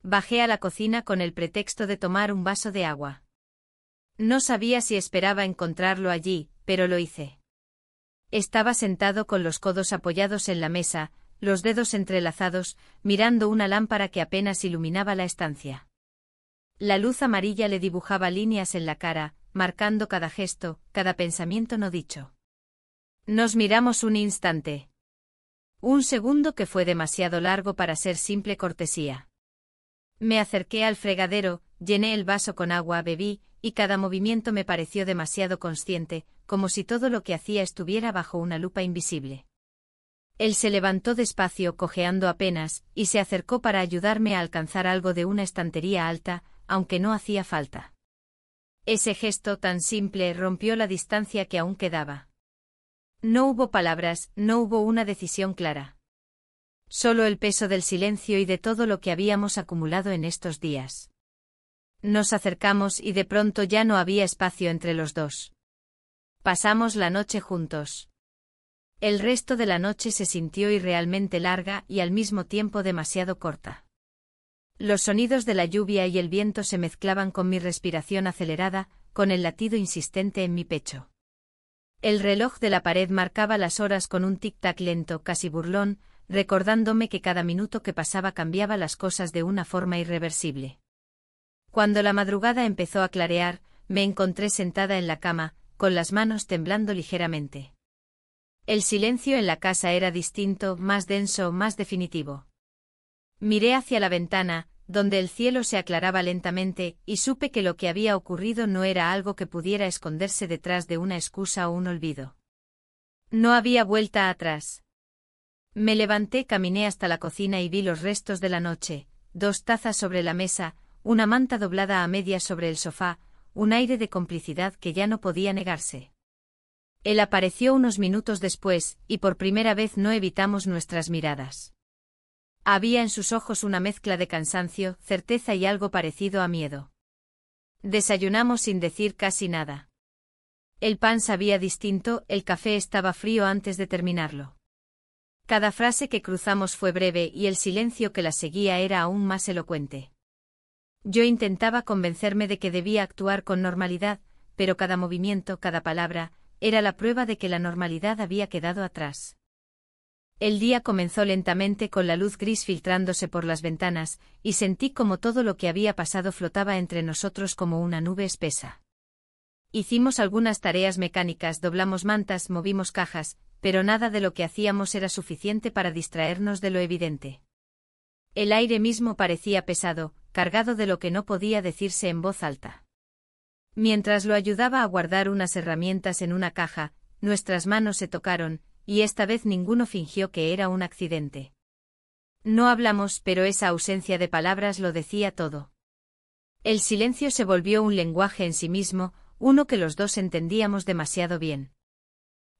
Bajé a la cocina con el pretexto de tomar un vaso de agua. No sabía si esperaba encontrarlo allí, pero lo hice. Estaba sentado con los codos apoyados en la mesa, los dedos entrelazados, mirando una lámpara que apenas iluminaba la estancia. La luz amarilla le dibujaba líneas en la cara, marcando cada gesto, cada pensamiento no dicho. Nos miramos un instante. Un segundo que fue demasiado largo para ser simple cortesía. Me acerqué al fregadero, llené el vaso con agua, bebí, y cada movimiento me pareció demasiado consciente, como si todo lo que hacía estuviera bajo una lupa invisible. Él se levantó despacio, cojeando apenas, y se acercó para ayudarme a alcanzar algo de una estantería alta, aunque no hacía falta. Ese gesto tan simple rompió la distancia que aún quedaba. No hubo palabras, no hubo una decisión clara. Solo el peso del silencio y de todo lo que habíamos acumulado en estos días. Nos acercamos y de pronto ya no había espacio entre los dos. Pasamos la noche juntos. El resto de la noche se sintió irrealmente larga y al mismo tiempo demasiado corta. Los sonidos de la lluvia y el viento se mezclaban con mi respiración acelerada, con el latido insistente en mi pecho. El reloj de la pared marcaba las horas con un tic-tac lento, casi burlón, recordándome que cada minuto que pasaba cambiaba las cosas de una forma irreversible. Cuando la madrugada empezó a clarear, me encontré sentada en la cama, con las manos temblando ligeramente. El silencio en la casa era distinto, más denso, más definitivo. Miré hacia la ventana, donde el cielo se aclaraba lentamente, y supe que lo que había ocurrido no era algo que pudiera esconderse detrás de una excusa o un olvido. No había vuelta atrás. Me levanté, caminé hasta la cocina y vi los restos de la noche, 2 tazas sobre la mesa, una manta doblada a medias sobre el sofá, un aire de complicidad que ya no podía negarse. Él apareció unos minutos después, y por primera vez no evitamos nuestras miradas. Había en sus ojos una mezcla de cansancio, certeza y algo parecido a miedo. Desayunamos sin decir casi nada. El pan sabía distinto, el café estaba frío antes de terminarlo. Cada frase que cruzamos fue breve y el silencio que la seguía era aún más elocuente. Yo intentaba convencerme de que debía actuar con normalidad, pero cada movimiento, cada palabra, era la prueba de que la normalidad había quedado atrás. El día comenzó lentamente con la luz gris filtrándose por las ventanas, y sentí como todo lo que había pasado flotaba entre nosotros como una nube espesa. Hicimos algunas tareas mecánicas, doblamos mantas, movimos cajas, pero nada de lo que hacíamos era suficiente para distraernos de lo evidente. El aire mismo parecía pesado, cargado de lo que no podía decirse en voz alta. Mientras lo ayudaba a guardar unas herramientas en una caja, nuestras manos se tocaron, y esta vez ninguno fingió que era un accidente. No hablamos, pero esa ausencia de palabras lo decía todo. El silencio se volvió un lenguaje en sí mismo, uno que los dos entendíamos demasiado bien.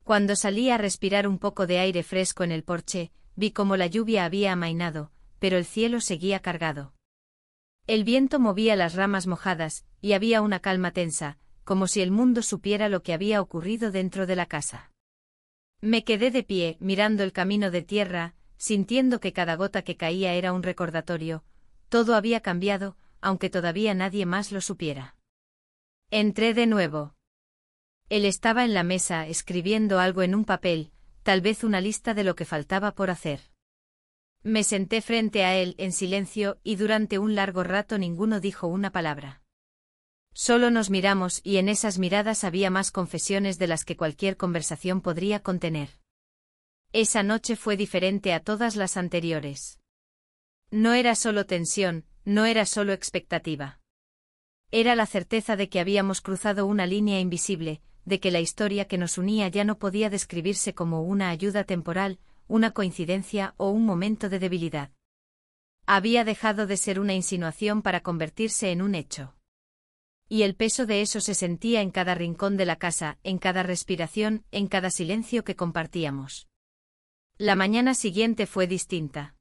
Cuando salí a respirar un poco de aire fresco en el porche, vi cómo la lluvia había amainado, pero el cielo seguía cargado. El viento movía las ramas mojadas, y había una calma tensa, como si el mundo supiera lo que había ocurrido dentro de la casa. Me quedé de pie, mirando el camino de tierra, sintiendo que cada gota que caía era un recordatorio. Todo había cambiado, aunque todavía nadie más lo supiera. Entré de nuevo. Él estaba en la mesa escribiendo algo en un papel, tal vez una lista de lo que faltaba por hacer. Me senté frente a él en silencio y durante un largo rato ninguno dijo una palabra. Solo nos miramos y en esas miradas había más confesiones de las que cualquier conversación podría contener. Esa noche fue diferente a todas las anteriores. No era solo tensión, no era solo expectativa. Era la certeza de que habíamos cruzado una línea invisible, de que la historia que nos unía ya no podía describirse como una ayuda temporal, una coincidencia o un momento de debilidad. Había dejado de ser una insinuación para convertirse en un hecho. Y el peso de eso se sentía en cada rincón de la casa, en cada respiración, en cada silencio que compartíamos. La mañana siguiente fue distinta.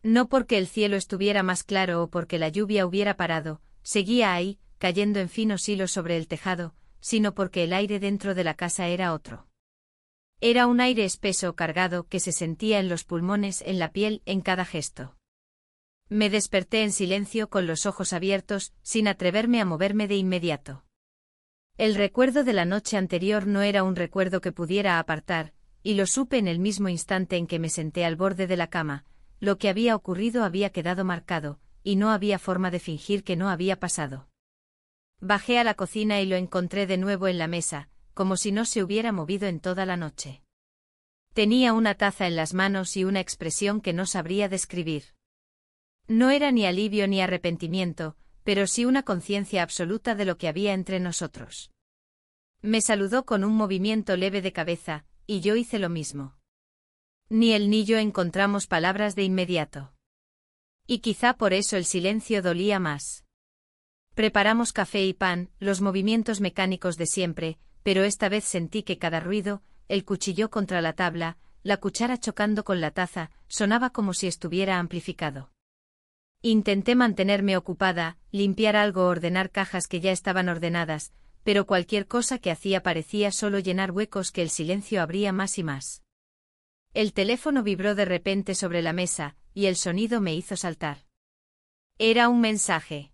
No porque el cielo estuviera más claro o porque la lluvia hubiera parado, seguía ahí, cayendo en finos hilos sobre el tejado, sino porque el aire dentro de la casa era otro. Era un aire espeso, cargado, que se sentía en los pulmones, en la piel, en cada gesto. Me desperté en silencio con los ojos abiertos, sin atreverme a moverme de inmediato. El recuerdo de la noche anterior no era un recuerdo que pudiera apartar, y lo supe en el mismo instante en que me senté al borde de la cama. Lo que había ocurrido había quedado marcado, y no había forma de fingir que no había pasado. Bajé a la cocina y lo encontré de nuevo en la mesa, como si no se hubiera movido en toda la noche. Tenía una taza en las manos y una expresión que no sabría describir. No era ni alivio ni arrepentimiento, pero sí una conciencia absoluta de lo que había entre nosotros. Me saludó con un movimiento leve de cabeza, y yo hice lo mismo. Ni él ni yo encontramos palabras de inmediato. Y quizá por eso el silencio dolía más. Preparamos café y pan, los movimientos mecánicos de siempre, pero esta vez sentí que cada ruido, el cuchillo contra la tabla, la cuchara chocando con la taza, sonaba como si estuviera amplificado. Intenté mantenerme ocupada, limpiar algo o ordenar cajas que ya estaban ordenadas, pero cualquier cosa que hacía parecía solo llenar huecos que el silencio abría más y más. El teléfono vibró de repente sobre la mesa, y el sonido me hizo saltar. Era un mensaje.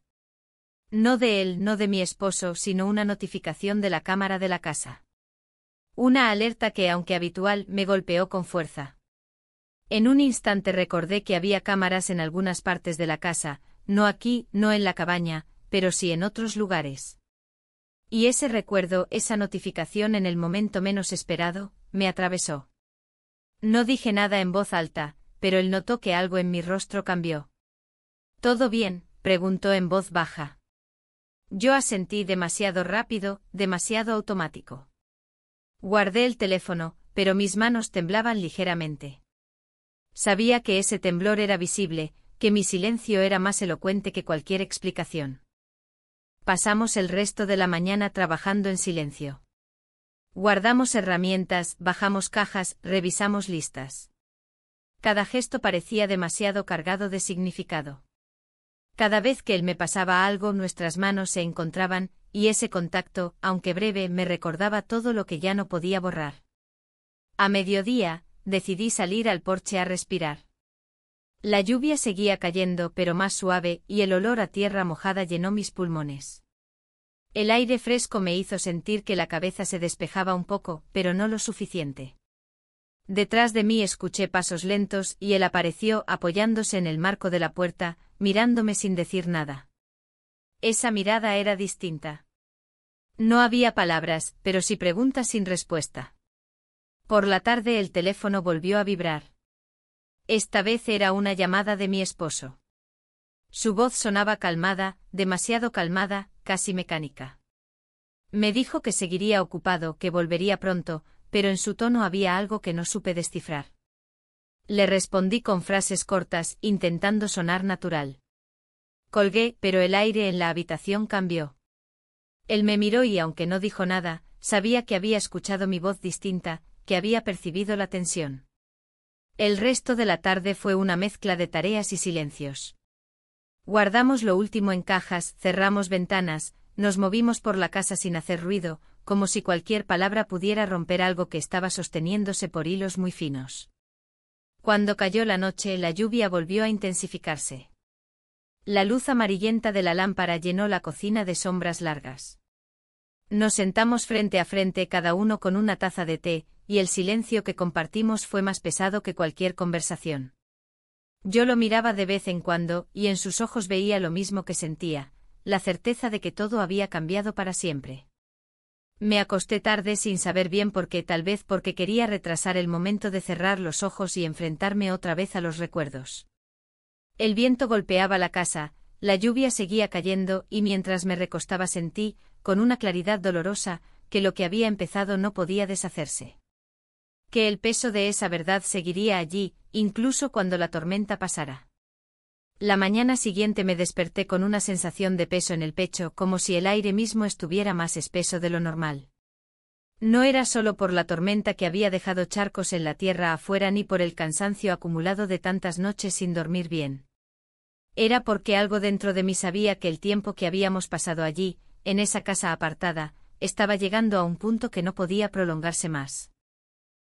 No de él, no de mi esposo, sino una notificación de la cámara de la casa. Una alerta que, aunque habitual, me golpeó con fuerza. En un instante recordé que había cámaras en algunas partes de la casa, no aquí, no en la cabaña, pero sí en otros lugares. Y ese recuerdo, esa notificación en el momento menos esperado, me atravesó. No dije nada en voz alta, pero él notó que algo en mi rostro cambió. ¿Todo bien?, preguntó en voz baja. Yo asentí demasiado rápido, demasiado automático. Guardé el teléfono, pero mis manos temblaban ligeramente. Sabía que ese temblor era visible, que mi silencio era más elocuente que cualquier explicación. Pasamos el resto de la mañana trabajando en silencio. Guardamos herramientas, bajamos cajas, revisamos listas. Cada gesto parecía demasiado cargado de significado. Cada vez que él me pasaba algo, nuestras manos se encontraban, y ese contacto, aunque breve, me recordaba todo lo que ya no podía borrar. A mediodía, decidí salir al porche a respirar. La lluvia seguía cayendo, pero más suave, y el olor a tierra mojada llenó mis pulmones. El aire fresco me hizo sentir que la cabeza se despejaba un poco, pero no lo suficiente. Detrás de mí escuché pasos lentos y él apareció apoyándose en el marco de la puerta, mirándome sin decir nada. Esa mirada era distinta. No había palabras, pero sí preguntas sin respuesta. Por la tarde el teléfono volvió a vibrar. Esta vez era una llamada de mi esposo. Su voz sonaba calmada, demasiado calmada, casi mecánica. Me dijo que seguiría ocupado, que volvería pronto, pero en su tono había algo que no supe descifrar. Le respondí con frases cortas, intentando sonar natural. Colgué, pero el aire en la habitación cambió. Él me miró y aunque no dijo nada, sabía que había escuchado mi voz distinta, que había percibido la tensión. El resto de la tarde fue una mezcla de tareas y silencios. Guardamos lo último en cajas, cerramos ventanas, nos movimos por la casa sin hacer ruido, como si cualquier palabra pudiera romper algo que estaba sosteniéndose por hilos muy finos. Cuando cayó la noche, la lluvia volvió a intensificarse. La luz amarillenta de la lámpara llenó la cocina de sombras largas. Nos sentamos frente a frente, cada uno con una taza de té, y el silencio que compartimos fue más pesado que cualquier conversación. Yo lo miraba de vez en cuando, y en sus ojos veía lo mismo que sentía, la certeza de que todo había cambiado para siempre. Me acosté tarde sin saber bien por qué, tal vez porque quería retrasar el momento de cerrar los ojos y enfrentarme otra vez a los recuerdos. El viento golpeaba la casa, la lluvia seguía cayendo y mientras me recostaba sentí, con una claridad dolorosa, que lo que había empezado no podía deshacerse. Que el peso de esa verdad seguiría allí, incluso cuando la tormenta pasara. La mañana siguiente me desperté con una sensación de peso en el pecho, como si el aire mismo estuviera más espeso de lo normal. No era solo por la tormenta que había dejado charcos en la tierra afuera ni por el cansancio acumulado de tantas noches sin dormir bien. Era porque algo dentro de mí sabía que el tiempo que habíamos pasado allí, en esa casa apartada, estaba llegando a un punto que no podía prolongarse más.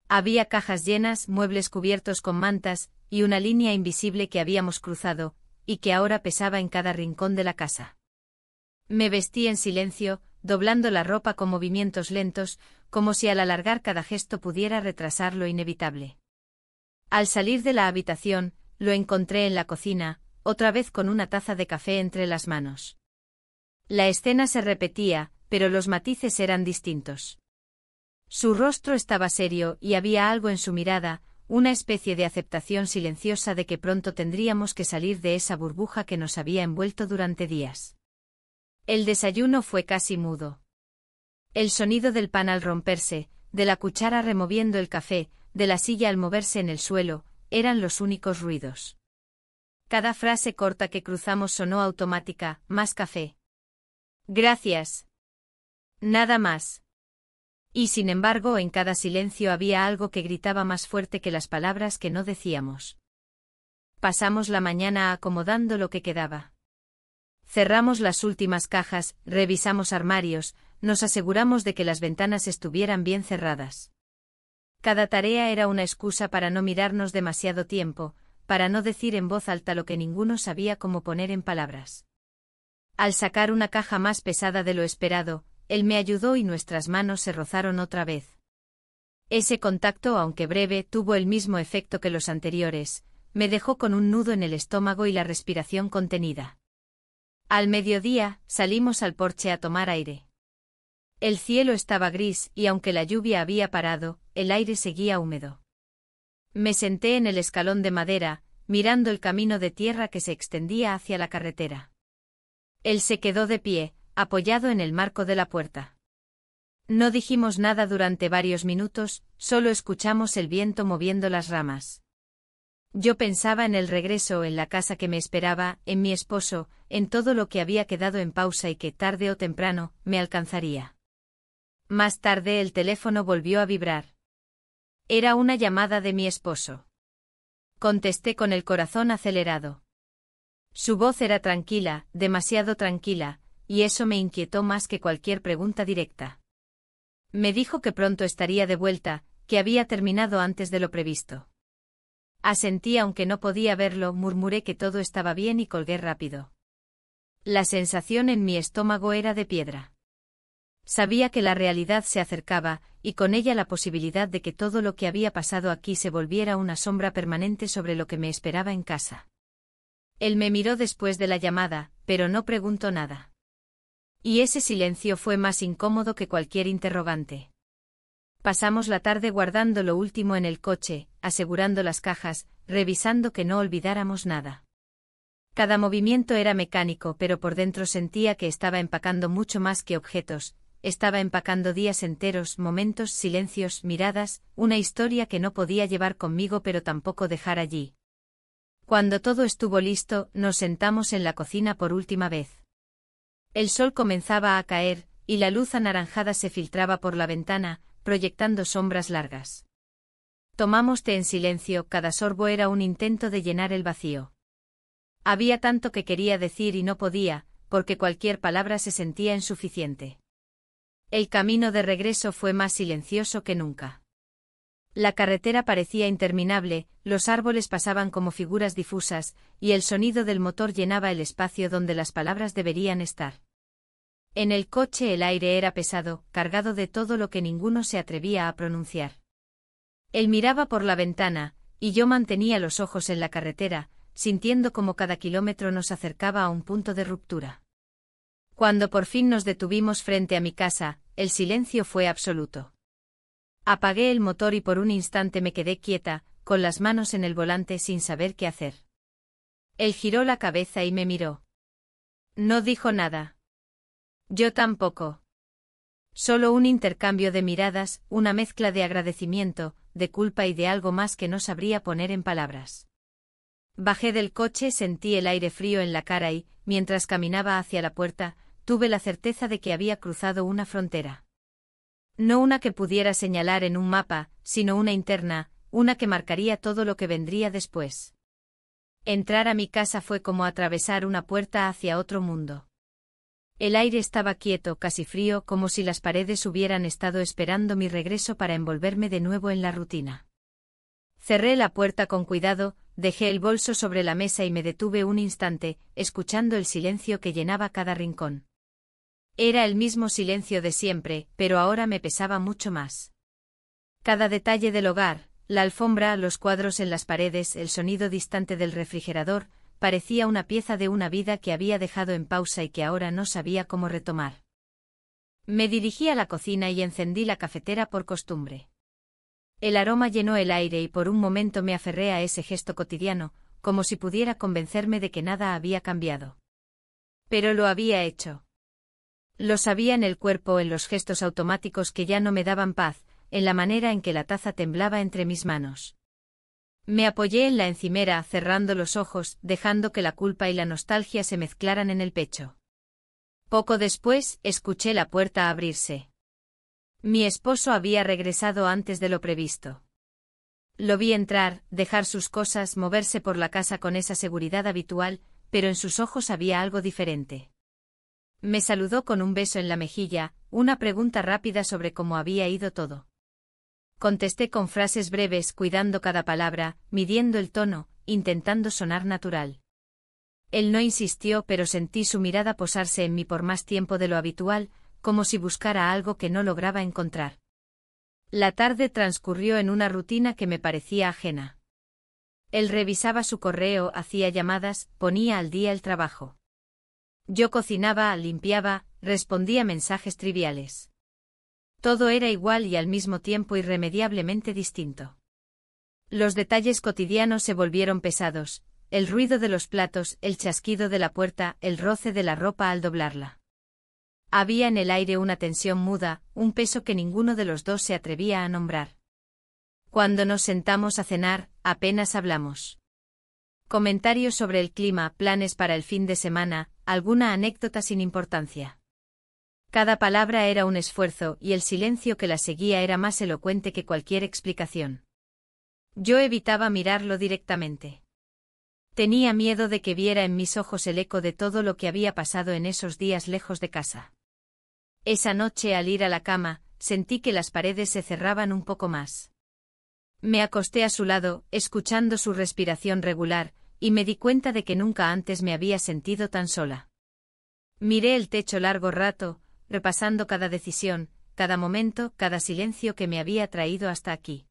Había cajas llenas, muebles cubiertos con mantas, y una línea invisible que habíamos cruzado, y que ahora pesaba en cada rincón de la casa. Me vestí en silencio, doblando la ropa con movimientos lentos, como si al alargar cada gesto pudiera retrasar lo inevitable. Al salir de la habitación, lo encontré en la cocina, otra vez con una taza de café entre las manos. La escena se repetía, pero los matices eran distintos. Su rostro estaba serio y había algo en su mirada, una especie de aceptación silenciosa de que pronto tendríamos que salir de esa burbuja que nos había envuelto durante días. El desayuno fue casi mudo. El sonido del pan al romperse, de la cuchara removiendo el café, de la silla al moverse en el suelo, eran los únicos ruidos. Cada frase corta que cruzamos sonó automática: más café. Gracias. Nada más. Y sin embargo, en cada silencio había algo que gritaba más fuerte que las palabras que no decíamos. Pasamos la mañana acomodando lo que quedaba. Cerramos las últimas cajas, revisamos armarios, nos aseguramos de que las ventanas estuvieran bien cerradas. Cada tarea era una excusa para no mirarnos demasiado tiempo, para no decir en voz alta lo que ninguno sabía cómo poner en palabras. Al sacar una caja más pesada de lo esperado, él me ayudó y nuestras manos se rozaron otra vez. Ese contacto, aunque breve, tuvo el mismo efecto que los anteriores, me dejó con un nudo en el estómago y la respiración contenida. Al mediodía, salimos al porche a tomar aire. El cielo estaba gris y aunque la lluvia había parado, el aire seguía húmedo. Me senté en el escalón de madera, mirando el camino de tierra que se extendía hacia la carretera. Él se quedó de pie, apoyado en el marco de la puerta. No dijimos nada durante varios minutos, solo escuchamos el viento moviendo las ramas. Yo pensaba en el regreso, en la casa que me esperaba, en mi esposo, en todo lo que había quedado en pausa y que, tarde o temprano, me alcanzaría. Más tarde el teléfono volvió a vibrar. Era una llamada de mi esposo. Contesté con el corazón acelerado. Su voz era tranquila, demasiado tranquila, y eso me inquietó más que cualquier pregunta directa. Me dijo que pronto estaría de vuelta, que había terminado antes de lo previsto. Asentí aunque no podía verlo, murmuré que todo estaba bien y colgué rápido. La sensación en mi estómago era de piedra. Sabía que la realidad se acercaba, y con ella la posibilidad de que todo lo que había pasado aquí se volviera una sombra permanente sobre lo que me esperaba en casa. Él me miró después de la llamada, pero no preguntó nada. Y ese silencio fue más incómodo que cualquier interrogante. Pasamos la tarde guardando lo último en el coche, asegurando las cajas, revisando que no olvidáramos nada. Cada movimiento era mecánico, pero por dentro sentía que estaba empacando mucho más que objetos. Estaba empacando días enteros, momentos, silencios, miradas, una historia que no podía llevar conmigo pero tampoco dejar allí. Cuando todo estuvo listo, nos sentamos en la cocina por última vez. El sol comenzaba a caer, y la luz anaranjada se filtraba por la ventana, proyectando sombras largas. Tomamos té en silencio, cada sorbo era un intento de llenar el vacío. Había tanto que quería decir y no podía, porque cualquier palabra se sentía insuficiente. El camino de regreso fue más silencioso que nunca. La carretera parecía interminable, los árboles pasaban como figuras difusas, y el sonido del motor llenaba el espacio donde las palabras deberían estar. En el coche el aire era pesado, cargado de todo lo que ninguno se atrevía a pronunciar. Él miraba por la ventana, y yo mantenía los ojos en la carretera, sintiendo como cada kilómetro nos acercaba a un punto de ruptura. Cuando por fin nos detuvimos frente a mi casa, el silencio fue absoluto. Apagué el motor y por un instante me quedé quieta, con las manos en el volante sin saber qué hacer. Él giró la cabeza y me miró. No dijo nada. Yo tampoco. Solo un intercambio de miradas, una mezcla de agradecimiento, de culpa y de algo más que no sabría poner en palabras. Bajé del coche, sentí el aire frío en la cara y, mientras caminaba hacia la puerta, tuve la certeza de que había cruzado una frontera. No una que pudiera señalar en un mapa, sino una interna, una que marcaría todo lo que vendría después. Entrar a mi casa fue como atravesar una puerta hacia otro mundo. El aire estaba quieto, casi frío, como si las paredes hubieran estado esperando mi regreso para envolverme de nuevo en la rutina. Cerré la puerta con cuidado, dejé el bolso sobre la mesa y me detuve un instante, escuchando el silencio que llenaba cada rincón. Era el mismo silencio de siempre, pero ahora me pesaba mucho más. Cada detalle del hogar, la alfombra, los cuadros en las paredes, el sonido distante del refrigerador, parecía una pieza de una vida que había dejado en pausa y que ahora no sabía cómo retomar. Me dirigí a la cocina y encendí la cafetera por costumbre. El aroma llenó el aire y por un momento me aferré a ese gesto cotidiano, como si pudiera convencerme de que nada había cambiado. Pero lo había hecho. Lo sabía en el cuerpo, en los gestos automáticos que ya no me daban paz, en la manera en que la taza temblaba entre mis manos. Me apoyé en la encimera, cerrando los ojos, dejando que la culpa y la nostalgia se mezclaran en el pecho. Poco después, escuché la puerta abrirse. Mi esposo había regresado antes de lo previsto. Lo vi entrar, dejar sus cosas, moverse por la casa con esa seguridad habitual, pero en sus ojos había algo diferente. Me saludó con un beso en la mejilla, una pregunta rápida sobre cómo había ido todo. Contesté con frases breves, cuidando cada palabra, midiendo el tono, intentando sonar natural. Él no insistió, pero sentí su mirada posarse en mí por más tiempo de lo habitual, como si buscara algo que no lograba encontrar. La tarde transcurrió en una rutina que me parecía ajena. Él revisaba su correo, hacía llamadas, ponía al día el trabajo. Yo cocinaba, limpiaba, respondía mensajes triviales. Todo era igual y al mismo tiempo irremediablemente distinto. Los detalles cotidianos se volvieron pesados, el ruido de los platos, el chasquido de la puerta, el roce de la ropa al doblarla. Había en el aire una tensión muda, un peso que ninguno de los dos se atrevía a nombrar. Cuando nos sentamos a cenar, apenas hablamos. Comentarios sobre el clima, planes para el fin de semana, alguna anécdota sin importancia. Cada palabra era un esfuerzo y el silencio que la seguía era más elocuente que cualquier explicación. Yo evitaba mirarlo directamente. Tenía miedo de que viera en mis ojos el eco de todo lo que había pasado en esos días lejos de casa. Esa noche, al ir a la cama, sentí que las paredes se cerraban un poco más. Me acosté a su lado, escuchando su respiración regular, y me di cuenta de que nunca antes me había sentido tan sola. Miré el techo largo rato, repasando cada decisión, cada momento, cada silencio que me había traído hasta aquí.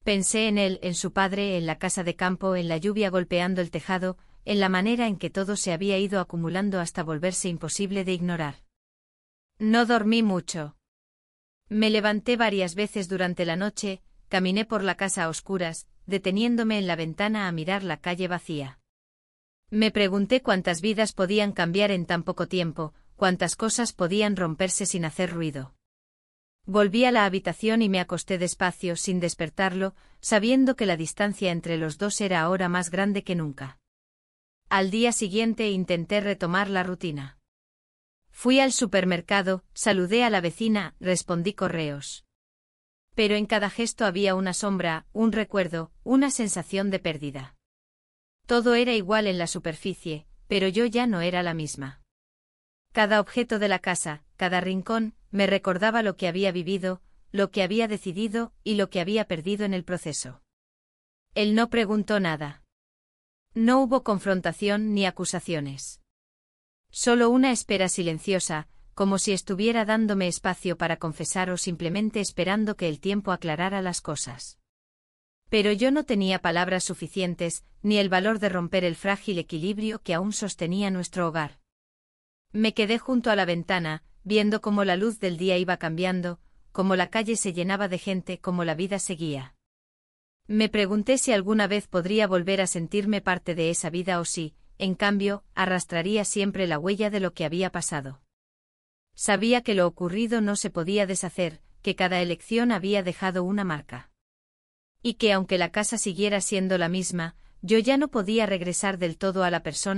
Pensé en él, en su padre, en la casa de campo, en la lluvia golpeando el tejado, en la manera en que todo se había ido acumulando hasta volverse imposible de ignorar. No dormí mucho. Me levanté varias veces durante la noche, caminé por la casa a oscuras, deteniéndome en la ventana a mirar la calle vacía. Me pregunté cuántas vidas podían cambiar en tan poco tiempo, cuántas cosas podían romperse sin hacer ruido. Volví a la habitación y me acosté despacio, sin despertarlo, sabiendo que la distancia entre los dos era ahora más grande que nunca. Al día siguiente intenté retomar la rutina. Fui al supermercado, saludé a la vecina, respondí correos. Pero en cada gesto había una sombra, un recuerdo, una sensación de pérdida. Todo era igual en la superficie, pero yo ya no era la misma. Cada objeto de la casa, cada rincón, me recordaba lo que había vivido, lo que había decidido y lo que había perdido en el proceso. Él no preguntó nada. No hubo confrontación ni acusaciones. Solo una espera silenciosa, como si estuviera dándome espacio para confesar o simplemente esperando que el tiempo aclarara las cosas. Pero yo no tenía palabras suficientes, ni el valor de romper el frágil equilibrio que aún sostenía nuestro hogar. Me quedé junto a la ventana, viendo cómo la luz del día iba cambiando, cómo la calle se llenaba de gente, cómo la vida seguía. Me pregunté si alguna vez podría volver a sentirme parte de esa vida o si, en cambio, arrastraría siempre la huella de lo que había pasado. Sabía que lo ocurrido no se podía deshacer, que cada elección había dejado una marca. Y que aunque la casa siguiera siendo la misma, yo ya no podía regresar del todo a la persona